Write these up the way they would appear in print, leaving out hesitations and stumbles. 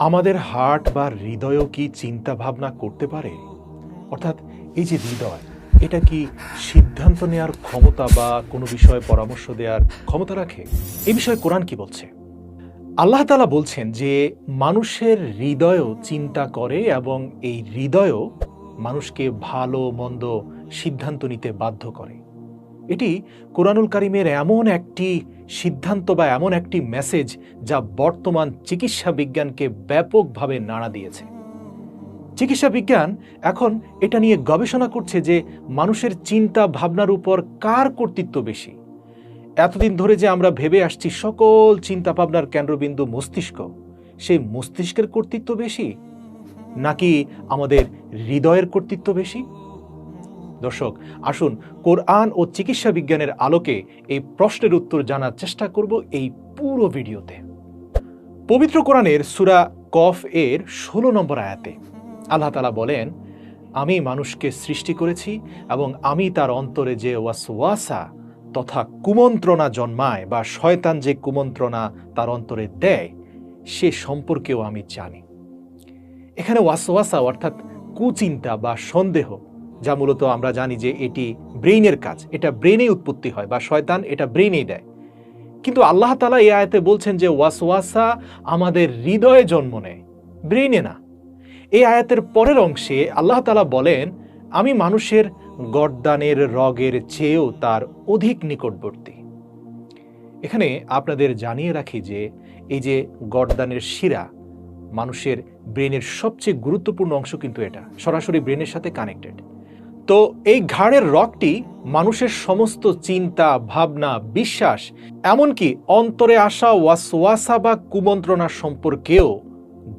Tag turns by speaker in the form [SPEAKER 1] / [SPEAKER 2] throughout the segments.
[SPEAKER 1] আমাদের হার্ট বা হৃদয়ও কি চিন্তা ভাবনা করতে পারে? অর্থাৎ এই যে হৃদয়, এটা কি সিদ্ধান্ত নেওয়ার ক্ষমতা বা কোনো বিষয়ে পরামর্শ দেওয়ার ক্ষমতা রাখে? এই বিষয়ে কোরআন কি বলছে? আল্লাহ তাআলা বলছেন যে মানুষের হৃদয়ও চিন্তা করে এবং এই হৃদয়ও মানুষকে ভালো মন্দ সিদ্ধান্ত নিতে বাধ্য করে। এটি কোরআনুল কারীমের এমন একটি সিদ্ধান্ত বা এমন একটি মেসেজ যা বর্তমান চিকিৎসা বিজ্ঞানকে ব্যাপকভাবে নাড়া দিয়েছে। চিকিৎসা বিজ্ঞান এখন এটা নিয়ে গবেষণা করছে যে মানুষের চিন্তা ভাবনার উপর কার কর্তৃত্ব বেশি। এতদিন ধরে যে আমরা ভেবে আসছি সকল চিন্তা ভাবনার কেন্দ্রবিন্দু মস্তিষ্ক, সেই মস্তিষ্কের কর্তৃত্ব বেশি নাকি আমাদের হৃদয়ের কর্তৃত্ব বেশি? দর্শক, আসুন কোরআন ও চিকিৎসা বিজ্ঞানের আলোকে এই প্রশ্নের উত্তর জানার চেষ্টা করব এই পুরো ভিডিওতে। পবিত্র কোরআনের সূরা কফ এর 16 নম্বর আয়াতে আল্লাহ তাআলা বলেন, আমি মানুষকে সৃষ্টি করেছি এবং আমি তার অন্তরে যে ওয়াসওয়াসা তথা কুমন্ত্রণা জন্মায় বা শয়তান যে কুমন্ত্রণা তার অন্তরে দেয় সে সম্পর্কেও আমি জানি। এখানে ওয়াসওয়াসা অর্থাৎ কুচিন্তা বা সন্দেহ, যা মূলত আমরা জানি যে এটি ব্রেইনের কাজ, এটা ব্রেইনেই উৎপত্তি হয় বা শয়তান এটা ব্রেইনেই দেয়। কিন্তু আল্লাহ তাআলা এই আয়াতে বলছেন যে ওয়াসওয়াসা আমাদের হৃদয়ে জন্ম নেয়, ব্রেইনে না। এই আয়াতের পরের অংশে আল্লাহ তাআলা বলেন, আমি মানুষের গর্দানের রগের চেয়েও তার অধিক নিকটবর্তী। এখানে আপনাদের জানিয়ে রাখি যে এই যে গর্দানের শিরা মানুষের ব্রেনের সবচেয়ে গুরুত্বপূর্ণ অংশ, কিন্তু এটা সরাসরি ব্রেনের সাথে কানেক্টেড। তো এই ঘাড়ের রগটি মানুষের সমস্ত চিন্তা ভাবনা, বিশ্বাস, এমনকি অন্তরে আসা ওয়াসওয়াসা বা কুমন্ত্রণা সম্পর্কেও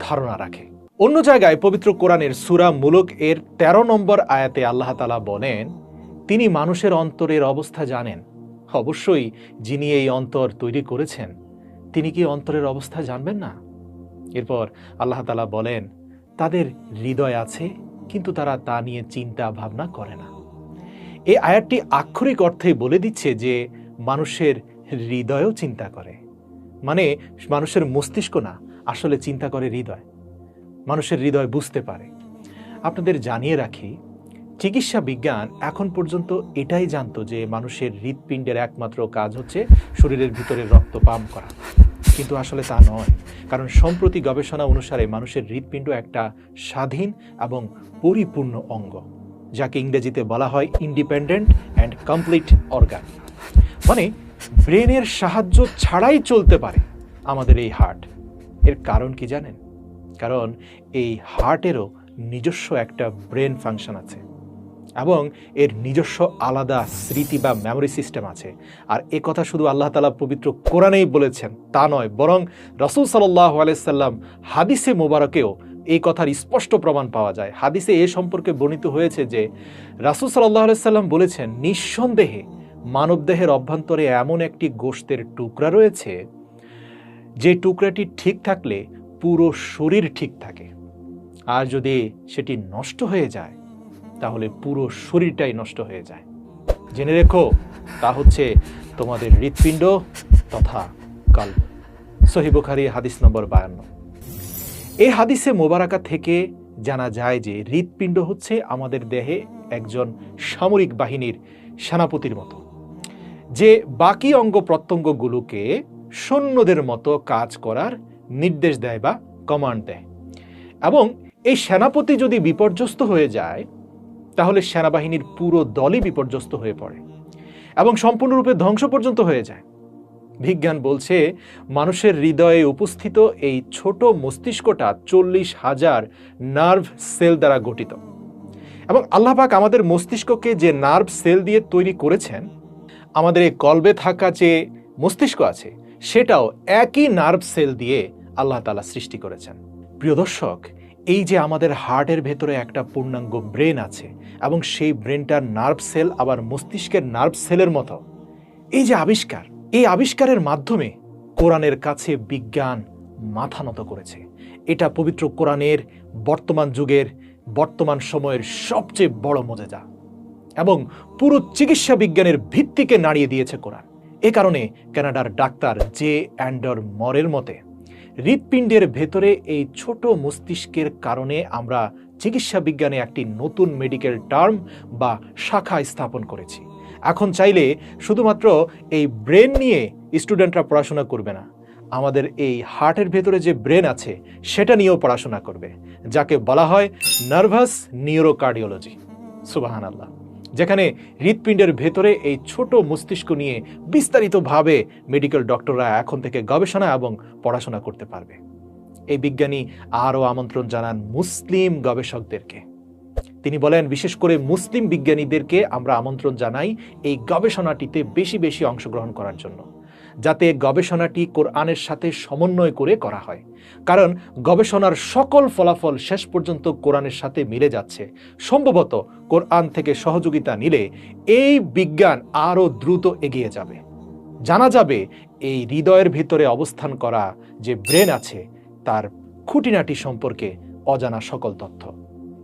[SPEAKER 1] ধারণা রাখে। অন্য জায়গায় পবিত্র কোরআনের সূরা মুলক এর 13 নম্বর আয়াতে আল্লাহ তাআলা বলেন, তিনি মানুষের অন্তরের অবস্থা জানেন। অবশ্যই যিনি এই অন্তর তৈরি করেছেন তিনি কি অন্তরের অবস্থা জানবেন না? এরপর আল্লাহ তাআলা বলেন, তাদের হৃদয় আছে কিন্তু তারা তা নিয়ে চিন্তা ভাবনা করে না। এই আয়াতটি আক্ষরিক অর্থেই বলে দিচ্ছে যে মানুষের হৃদয়ও চিন্তা করে, মানে মানুষের মস্তিষ্ক না, আসলে চিন্তা করে হৃদয়। মানুষের হৃদয় বুঝতে পারে। আপনাদের জানিয়ে রাখি, চিকিৎসা বিজ্ঞান এখন পর্যন্ত এটাই জানতো যে মানুষের হৃৎপিণ্ডের একমাত্র কাজ হচ্ছে শরীরের ভিতরে রক্ত পাম্প করা, কিন্তু আসলে তা নয়। কারণ সম্প্রতি গবেষণা অনুসারে মানুষের হৃৎপিণ্ড একটা স্বাধীন এবং পরিপূর্ণ অঙ্গ, যাকে ইংরেজিতে বলা হয় ইন্ডিপেন্ডেন্ট অ্যান্ড কমপ্লিট অর্গান। মানে ব্রেনের সাহায্য ছাড়াই চলতে পারে আমাদের এই হার্ট। এর কারণ কি জানেন? কারণ এই হার্টেরও নিজস্ব একটা ব্রেন ফাংশন আছে এবং এর নিজস্ব আলাদা স্মৃতি বা মেমোরি সিস্টেম আছে। আর এ কথা শুধু আল্লাহ তাআলা পবিত্র কোরআনেই বলেছেন তা নয়, বরং রাসূল সাল্লাল্লাহু আলাইহি সাল্লাম হাদিসে মোবারকেও এই কথার স্পষ্ট প্রমাণ পাওয়া যায়। হাদিসে এ সম্পর্কে বর্ণিত হয়েছে যে রাসূল সাল্লাল্লাহু আলাইহি সাল্লাম বলেছেন, নিঃসন্দেহে মানবদেহের অভ্যন্তরে এমন একটি গোশতের টুকরা রয়েছে যে টুকরাটি ঠিক থাকলে পুরো শরীর ঠিক থাকে, আর যদি সেটি নষ্ট হয়ে যায় তাহলে পুরো শরীরটাই নষ্ট হয়ে যায়। জেনে রেখো, তা হচ্ছে তোমাদের হৃৎপিণ্ড তথা কলব। সহিহ বুখারী হাদিস নম্বর 52। এই হাদিসে মোবারকা থেকে জানা যায় যে হৃৎপিণ্ড হচ্ছে আমাদের দেহে একজন সামরিক বাহিনীর সেনাপতির মতো, যে বাকি অঙ্গ প্রত্যঙ্গগুলোকে সৈন্যদের মতো কাজ করার নির্দেশ দেয় বা কমান্ড দেয়। এবং এই সেনাপতি যদি বিপর্যস্ত হয়ে যায় তাহলে সেনাবাহিনীর পুরো দলই বিপর্যস্ত হয়ে পড়ে এবং সম্পূর্ণরূপে ধ্বংস পর্যন্ত হয়ে যায়। বিজ্ঞান বলছে মানুষের হৃদয়ে উপস্থিত এই ছোট মস্তিষ্কটা 40,000 নার্ভ সেল দ্বারা গঠিত। এবং আল্লাহ পাক আমাদের মস্তিষ্ককে যে নার্ভ সেল দিয়ে তৈরি করেছেন, আমাদের এই কলবে থাকা যে মস্তিষ্ক আছে সেটাও একই নার্ভ সেল দিয়ে আল্লাহ তাআলা সৃষ্টি করেছেন। প্রিয় দর্শক, এই যে আমাদের হার্টের ভেতরে একটা পূর্ণাঙ্গ ব্রেন আছে এবং সেই ব্রেনটার নার্ভ সেল আবার মস্তিষ্কের নার্ভ সেলের মতো, এই যে আবিষ্কার, এই আবিষ্কারের মাধ্যমে কোরআনের কাছে বিজ্ঞান মাথা নত করেছে। এটা পবিত্র কোরআনের বর্তমান যুগের, বর্তমান সময়ের সবচেয়ে বড় মুজিজা এবং পুরো চিকিৎসা বিজ্ঞানের ভিত্তিকে নাড়িয়ে দিয়েছে কোরআন। এ কারণে কানাডার ডাক্তার জে অ্যান্ডার মরের মতে হৃৎপিণ্ডের ভেতরে এই ছোট মস্তিষ্কের কারণে আমরা চিকিৎসা বিজ্ঞানে একটি নতুন মেডিকেল টার্ম বা শাখা স্থাপন করেছি। এখন চাইলে শুধুমাত্র এই ব্রেন নিয়ে স্টুডেন্টরা পড়াশোনা করবে না, আমাদের এই হার্টের ভেতরে যে ব্রেন আছে সেটা নিয়েও পড়াশোনা করবে, যাকে বলা হয় নার্ভাস নিউরোকার্ডিওলজি। সুবহানাল্লাহ। যেখানে হৃৎপিণ্ডের ভেতরে এই ছোট মস্তিষ্ক নিয়ে বিস্তারিতভাবে মেডিকেল ডক্টররা এখন থেকে গবেষণা এবং পড়াশোনা করতে পারবে। এই বিজ্ঞানী আরও আমন্ত্রণ জানান মুসলিম গবেষকদেরকে। তিনি বলেন, বিশেষ করে মুসলিম বিজ্ঞানীদেরকে আমরা আমন্ত্রণ জানাই এই গবেষণাটিতে বেশি বেশি অংশগ্রহণ করার জন্য, যাতে গবেষণাটি কোরআনের সাথে সমন্বয় করে করা হয়। কারণ গবেষণার সকল ফলাফল শেষ পর্যন্ত কোরআনের সাথে মিলে যাচ্ছে। সম্ভবত কোরআন থেকে সহযোগিতা নিলে এই বিজ্ঞান আরও দ্রুত এগিয়ে যাবে। জানা যাবে এই হৃদয়ের ভিতরে অবস্থান করা যে ব্রেন আছে তার খুঁটিনাটি সম্পর্কে অজানা সকল তথ্য।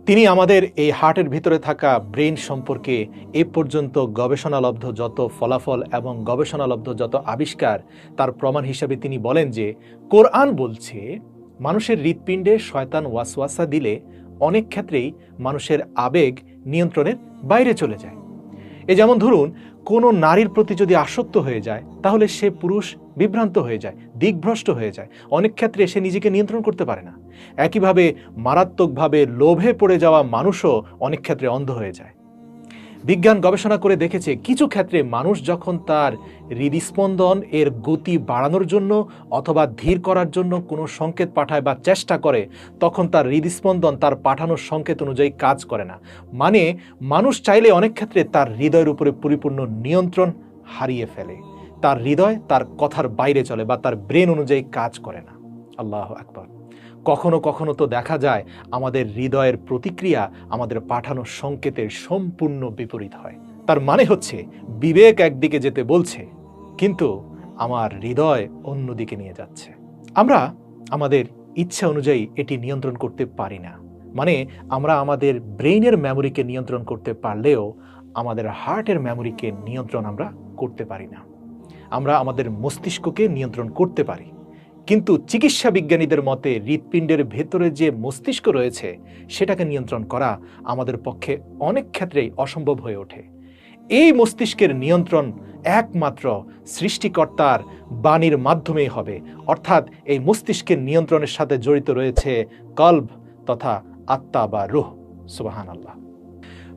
[SPEAKER 1] তিনি আমাদের এই হার্টের ভিতরে থাকা ব্রেন সম্পর্কে এ পর্যন্ত গবেষণালব্ধ যত ফলাফল এবং গবেষণালব্ধ যত আবিষ্কার তার প্রমাণ হিসাবে তিনি বলেন যে কোরআন বলছে মানুষের হৃৎপিণ্ডে শয়তান ওয়াসওয়াসা দিলে অনেক ক্ষেত্রেই মানুষের আবেগ নিয়ন্ত্রণের বাইরে চলে যায়। যেমন ধরুন, কোনো নারীর প্রতি যদি আসক্ত হয়ে যায় তাহলে সে পুরুষ বিভ্রান্ত হয়ে যায়, দিকভ্রষ্ট হয়ে যায়, অনেক ক্ষেত্রে সে নিজেকে নিয়ন্ত্রণ করতে পারে না। একইভাবে মারাত্মকভাবে লোভে পড়ে যাওয়া মানুষও অনেক ক্ষেত্রে অন্ধ হয়ে যায়। বিজ্ঞান গবেষণা করে দেখেছে কিছু ক্ষেত্রে মানুষ যখন তার হৃদস্পন্দন এর গতি বাড়ানোর জন্য অথবা ধীর করার জন্য কোনো সংকেত পাঠায় বা চেষ্টা করে, তখন তার হৃদস্পন্দন তার পাঠানোর সংকেত অনুযায়ী কাজ করে না। মানে মানুষ চাইলে অনেক ক্ষেত্রে তার হৃদয়ের উপরে পরিপূর্ণ নিয়ন্ত্রণ হারিয়ে ফেলে। তার হৃদয় তার কথার বাইরে চলে বা তার ব্রেন অনুযায়ী কাজ করে না। আল্লাহু আকবার। কখনো কখনো তো দেখা যায় আমাদের হৃদয়ের প্রতিক্রিয়া আমাদের পাঠানো সংকেতের সম্পূর্ণ বিপরীত হয়। তার মানে হচ্ছে বিবেক একদিকে যেতে বলছে, কিন্তু আমার হৃদয় অন্যদিকে নিয়ে যাচ্ছে। আমরা আমাদের ইচ্ছা অনুযায়ী এটি নিয়ন্ত্রণ করতে পারি না। মানে আমরা আমাদের ব্রেইনের মেমোরিকে নিয়ন্ত্রণ করতে পারলেও আমাদের হার্টের মেমোরিকে নিয়ন্ত্রণ আমরা করতে পারি না। আমরা আমাদের মস্তিষ্ককে নিয়ন্ত্রণ করতে পারি, কিন্তু চিকিৎসা বিজ্ঞানীদের মতে হৃৎপিণ্ডের ভেতরে যে মস্তিষ্ক রয়েছে সেটাকে নিয়ন্ত্রণ করা আমাদের পক্ষে অনেক ক্ষেত্রেই অসম্ভব হয়ে ওঠে। এই মস্তিষ্কের নিয়ন্ত্রণ একমাত্র সৃষ্টিকর্তার বাণীর মাধ্যমেই হবে, অর্থাৎ এই মস্তিষ্কের নিয়ন্ত্রণের সাথে জড়িত রয়েছে কলব তথা আত্মা বা রূহ। সুবহানাল্লাহ।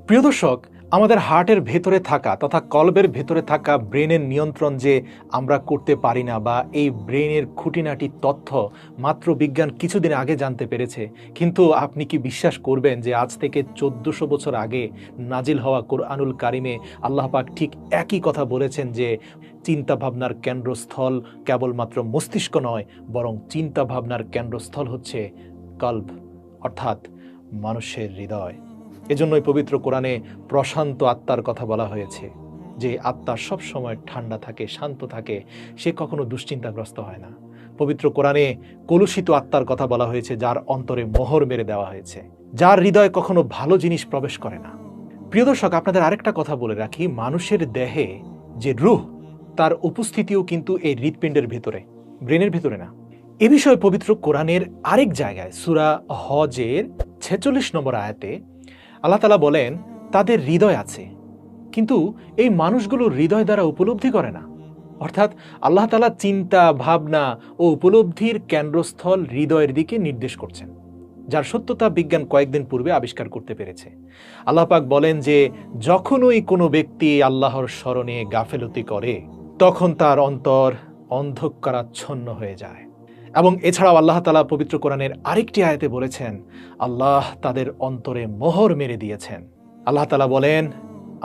[SPEAKER 1] প্রিয় দর্শক, আমাদের হার্টের ভেতরে থাকা তথা কলবের ভেতরে থাকা ব্রেনের নিয়ন্ত্রণ যে আমরা করতে পারি না, বা এই ব্রেনের খুঁটিনাটি তথ্য মাত্র বিজ্ঞান কিছুদিন আগে জানতে পেরেছে। কিন্তু আপনি কি বিশ্বাস করবেন যে আজ থেকে 1400 বছর আগে নাজিল হওয়া কোরআনুল কারিমে আল্লাহ পাক ঠিক একই কথা বলেছেন যে চিন্তা ভাবনার কেন্দ্রস্থল কেবলমাত্র মস্তিষ্ক নয়, বরং চিন্তা ভাবনার কেন্দ্রস্থল হচ্ছে কলব, অর্থাৎ মানুষের হৃদয়। এজন্যই পবিত্র কোরআনে প্রশান্ত আত্মার কথা বলা হয়েছে, যে আত্মা সব সময় ঠান্ডা থাকে, শান্ত থাকে, সে কখনো দুশ্চিন্তাগ্রস্ত হয় না। পবিত্র কোরআনে কলুষিত আত্মার কথা বলা হয়েছে, যার অন্তরে মোহর মেরে দেওয়া হয়েছে, যার হৃদয়ে কখনো ভালো জিনিস প্রবেশ করে না। প্রিয় দর্শক, আপনাদের আরেকটা কথা বলে রাখি, মানুষের দেহে যে রূহ, তার উপস্থিতিও কিন্তু এই হৃৎপিণ্ডের ভিতরে, ব্রেনের ভিতরে না। এ বিষয়ে পবিত্র কোরআনের আরেক জায়গায় সূরা হজের 46 নম্বর আয়াতে আল্লাহ তাআলা বলেন, তাদের হৃদয় আছে কিন্তু এই মানুষগুলো হৃদয় দ্বারা উপলব্ধি করে না। অর্থাৎ আল্লাহ তাআলা চিন্তা ভাবনা ও উপলব্ধির কেন্দ্রস্থল হৃদয়ের দিকে নির্দেশ করছেন, যার সত্যতা বিজ্ঞান কয়েকদিন পূর্বে আবিষ্কার করতে পেরেছে। আল্লাহ পাক বলেন যে যখনই কোনো ব্যক্তি আল্লাহর স্মরণে গাফেলতি করে তখন তার অন্তর অন্ধকারাচ্ছন্ন হয়ে যায়। এবং এছাড়াও আল্লাহ তাআলা পবিত্র কোরআনের আরেকটি আয়াতে বলেছেন, আল্লাহ তাদের অন্তরে মোহর মেরে দিয়েছেন। আল্লাহ তাআলা বলেন,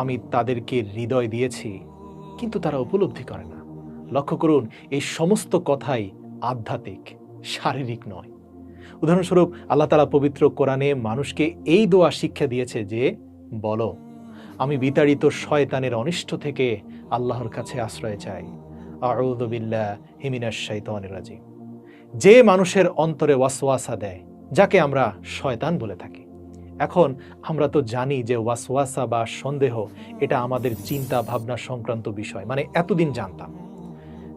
[SPEAKER 1] আমি তাদেরকে হৃদয় দিয়েছি কিন্তু তারা উপলব্ধি করে না। লক্ষ্য করুন, এই সমস্ত কথাই আধ্যাত্মিক, শারীরিক নয়। উদাহরণস্বরূপ আল্লাহ তাআলা পবিত্র কোরআনে মানুষকে এই দোয়া শিক্ষা দিয়েছে যে, বলো, আমি বিতাড়িত শয়তানের অনিষ্ট থেকে আল্লাহর কাছে আশ্রয় চাই, আউযু বিল্লাহি মিনাশ শাইতানির রাজিম। যে মানুষের অন্তরে ওয়াসওয়াসা দেয়, যাকে আমরা শয়তান বলে থাকি। এখন আমরা তো জানি যে ওয়াসওয়াসা বা সন্দেহ এটা আমাদের চিন্তা ভাবনা সংক্রান্ত বিষয়। মানে এতদিন জানতাম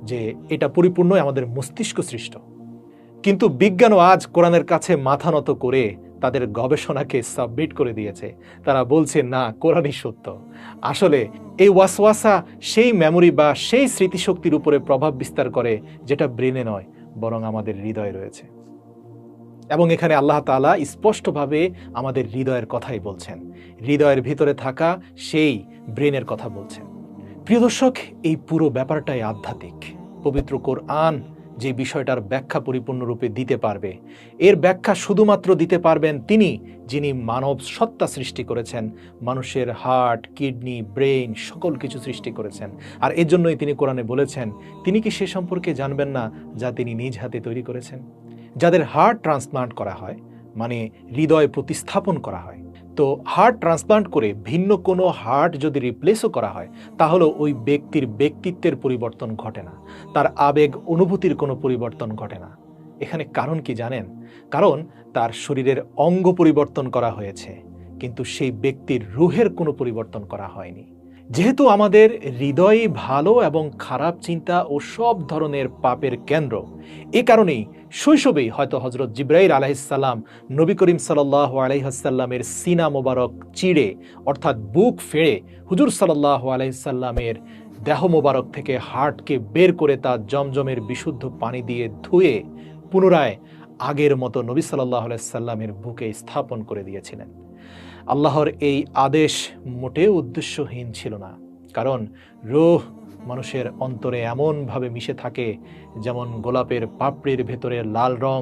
[SPEAKER 1] যে এটা পরিপূর্ণই আমাদের মস্তিষ্ক সৃষ্ট, কিন্তু বিজ্ঞানও আজ কোরআনের কাছে মাথা নত করে তাদের গবেষণাকে সাবমিট করে দিয়েছে। তারা বলছে না, কোরআনই সত্য। আসলে এই ওয়াসওয়াসা সেই মেমোরি বা সেই স্মৃতিশক্তির উপরে প্রভাব বিস্তার করে যেটা ব্রেনে নয়, বরং আমাদের হৃদয়ে রয়েছে। এবং এখানে আল্লাহ তাআলা স্পষ্টভাবে আমাদের হৃদয়ের কথাই বলছেন, হৃদয়ের ভিতরে থাকা সেই ব্রেনের কথা বলছেন। প্রিয় দর্শক, এই পুরো ব্যাপারটাই আধ্যাত্মিক। পবিত্র কোরআন যে বিষয়টার ব্যাখ্যা পরিপূর্ণরূপে দিতে পারবে, এর ব্যাখ্যা শুধুমাত্র দিতে পারবেন তিনি, যিনি মানব সত্তা সৃষ্টি করেছেন, মানুষের হার্ট, কিডনি, ব্রেইন সকল কিছু সৃষ্টি করেছেন। আর এর জন্যই তিনি কোরআনে বলেছেন, তিনি কি সে সম্পর্কে জানবেন না যা তিনি নিজ হাতে তৈরি করেছেন? যাদের হার্ট ট্রান্সপ্লান্ট করা হয়, মানে হৃদয় প্রতিস্থাপন করা হয়, তো হার্ট ট্রান্সপ্লান্ট করে ভিন্ন কোনো হার্ট যদি রিপ্লেসও করা হয়, তাহলে ওই ব্যক্তির ব্যক্তিত্বের পরিবর্তন ঘটে না, তার আবেগ অনুভূতির কোনো পরিবর্তন ঘটে না। এখানে কারণ কি জানেন? কারণ তার শরীরের অঙ্গ পরিবর্তন করা হয়েছে, কিন্তু সেই ব্যক্তির রুহের কোনো পরিবর্তন করা হয়নি। যেহেতু আমাদের হৃদয়ই ভালো এবং খারাপ চিন্তা ও সব ধরনের পাপের কেন্দ্র, এ কারণেই শৈশবেই হয়তো হযরত জিবরাইল আলাইহিসসালাম নবী করিম সাল্লাল্লাহু আলাইহি ওয়াসাল্লামের সিনা মোবারক চিড়ে, অর্থাৎ বুক ফেড়ে হুজুর সাল্লাল্লাহু আলাইহি ওয়াসাল্লামের দেহ মোবারক থেকে হার্টকে বের করে তা জমজমের বিশুদ্ধ পানি দিয়ে ধুয়ে পুনরায় আগের মতো নবী সাল্লাল্লাহু আলাইহি ওয়াসাল্লামের বুকে স্থাপন করে দিয়েছিলেন। আল্লাহর এই আদেশ মোটেও উদ্দেশ্যহীন ছিল না, কারণ রূহ মানুষের অন্তরে এমনভাবে মিশে থাকে যেমন গোলাপের পাপড়ির ভেতরে লাল রং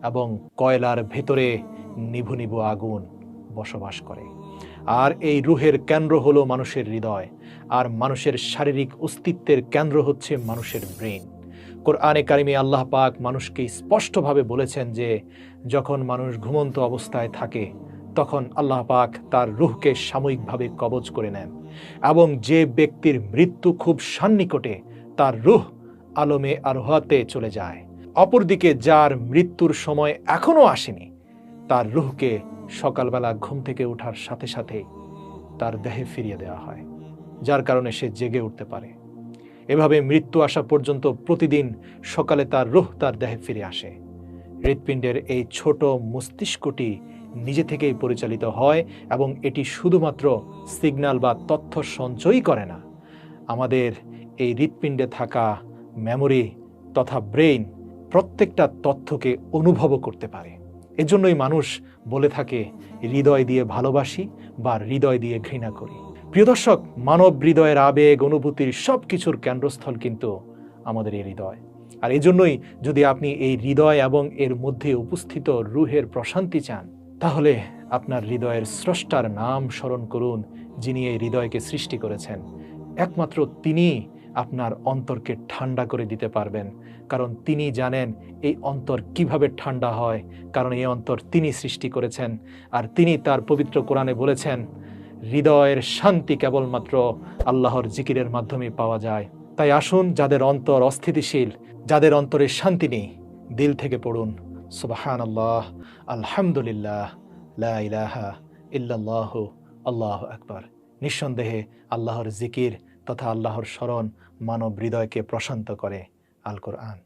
[SPEAKER 1] এবং কয়লার ভেতরে নিভু নিভু আগুন বসবাস করে। আর এই রুহের কেন্দ্র হলো মানুষের হৃদয়, আর মানুষের শারীরিক অস্তিত্বের কেন্দ্র হচ্ছে মানুষের ব্রেন। কোরআনে কারিমে আল্লাহ পাক মানুষকে স্পষ্টভাবে বলেছেন যে যখন মানুষ ঘুমন্ত অবস্থায় থাকে, তখন আল্লাহ পাক তার রুহকে সাময়িকভাবে কবজ করে নেন, এবং যে ব্যক্তির মৃত্যু খুব সন্নিকটে, তার রুহ আলমে আরোহাতে চলে যায়। অপরদিকে যার মৃত্যুর সময় এখনো আসেনি, তার রুহকে সকালবেলা ঘুম থেকে ওঠার সাথে সাথে তার দেহে ফিরিয়ে দেওয়া হয়, যার কারণে সে জেগে উঠতে পারে। এভাবে মৃত্যু আসা পর্যন্ত প্রতিদিন সকালে তার রুহ তার দেহে ফিরে আসে। হৃৎপিণ্ডের এই ছোট মস্তিষ্কটি নিজে থেকেই পরিচালিত হয়, এবং এটি শুধুমাত্র সিগন্যাল বা তথ্য সঞ্চয়ই করে না, আমাদের এই হৃৎপিণ্ডে থাকা মেমোরি তথা ব্রেইন প্রত্যেকটা তথ্যকে অনুভবও করতে পারে। এজন্যই মানুষ বলে থাকে হৃদয় দিয়ে ভালোবাসি বা হৃদয় দিয়ে ঘৃণা করি। প্রিয় দর্শক, মানব হৃদয়ের আবেগ অনুভূতির সব কিছুর কেন্দ্রস্থল কিন্তু আমাদের এই হৃদয়। আর এজন্যই যদি আপনি এই হৃদয় এবং এর মধ্যে উপস্থিত রুহের প্রশান্তি চান, তাহলে আপনার হৃদয়ের স্রষ্টার নাম স্মরণ করুন, যিনি এই হৃদয়কে সৃষ্টি করেছেন। একমাত্র তিনি আপনার অন্তরকে ঠান্ডা করে দিতে পারবেন, কারণ তিনি জানেন এই অন্তর কিভাবে ঠান্ডা হয়, কারণ এই অন্তর তিনি সৃষ্টি করেছেন। আর তিনি তার পবিত্র কোরআনে বলেছেন, হৃদয়ের শান্তি কেবলমাত্র আল্লাহর জিকিরের মাধ্যমে পাওয়া যায়। তাই আসুন, যাদের অন্তর অস্থিতিশীল, যাদের অন্তরে শান্তি নেই, দিল থেকে পড়ুন সুবহানাল্লাহ, আলহামদুলিল্লাহ, লা ইলাহা ইল্লাল্লাহু, আল্লাহু আকবার। নিঃসন্দেহে আল্লাহর জিকির তথা আল্লাহর স্মরণ মানব হৃদয়কে প্রশান্ত করে। আল কোরআন।